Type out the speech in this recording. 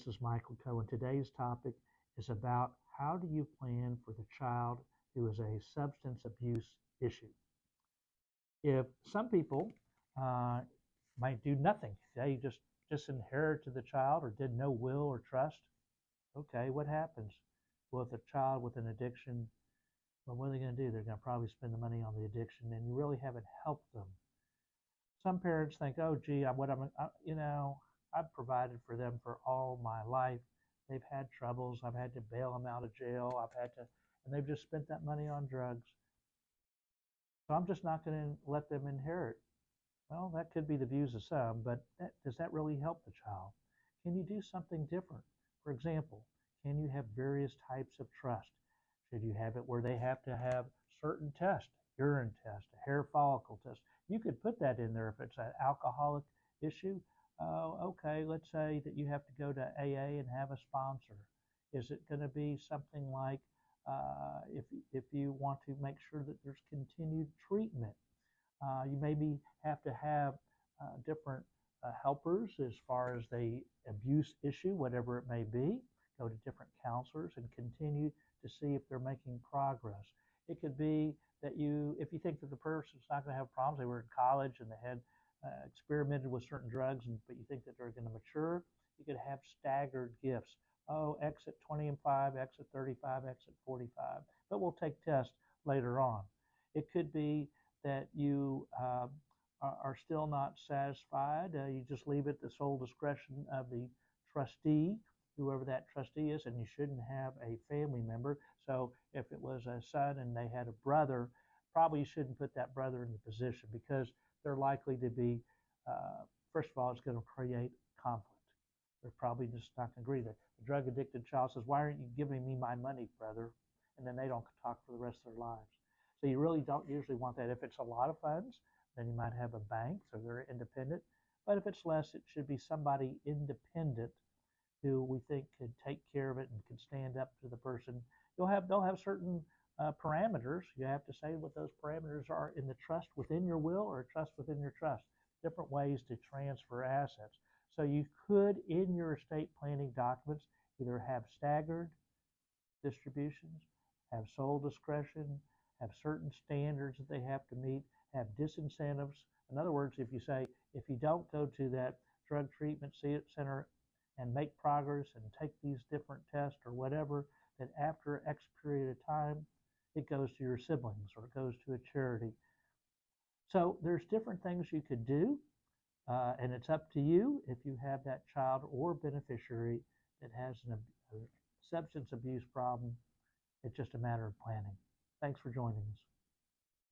This is Michael Cohen. Today's topic is about how do you plan for the child who is a substance abuse issue. If some people uh, might do nothing, they just inherit to the child or did no will or trust. Okay, what happens? Well, if a child with an addiction, well, what are they going to do? They're going to probably spend the money on the addiction, and you really haven't helped them. Some parents think, oh, gee, I've provided for them for all my life. They've had troubles. I've had to bail them out of jail. And they've just spent that money on drugs. So I'm just not going to let them inherit. Well, that could be the views of some, but does that really help the child? Can you do something different? For example, can you have various types of trust? Should you have it where they have to have certain tests, urine test, a hair follicle test? You could put that in there if it's an alcoholic issue. Okay, let's say that you have to go to AA and have a sponsor. Is it going to be something like if you want to make sure that there's continued treatment? You maybe have to have different helpers as far as the abuse issue, whatever it may be. Go to different counselors and continue to see if they're making progress. It could be that if you think that the person's not going to have problems, they were in college and they had experimented with certain drugs, but you think that they're going to mature, you could have staggered gifts. Oh, exit 20 and 5, exit 35, exit 45. But we'll take tests later on. It could be that you are still not satisfied. You just leave it the sole discretion of the trustee, whoever that trustee is, and you shouldn't have a family member. So if it was a son and they had a brother, probably you shouldn't put that brother in the position because they're likely to be, first of all, it's going to create conflict. They're probably just not going to agree. The drug addicted child says, why aren't you giving me my money, brother? And then they don't talk for the rest of their lives. So you really don't usually want that. If it's a lot of funds, then you might have a bank, so they're independent. But if it's less, it should be somebody independent who we think could take care of it and can stand up to the person. They'll have certain parameters. You have to say what those parameters are in the trust within your will or trust within your trust. Different ways to transfer assets. So you could, in your estate planning documents, either have staggered distributions, have sole discretion, have certain standards that they have to meet, have disincentives. In other words, if you say, if you don't go to that drug treatment center and make progress and take these different tests or whatever, that after X period of time, it goes to your siblings or it goes to a charity. So there's different things you could do, and it's up to you if you have that child or beneficiary that has a substance abuse problem. It's just a matter of planning. Thanks for joining us.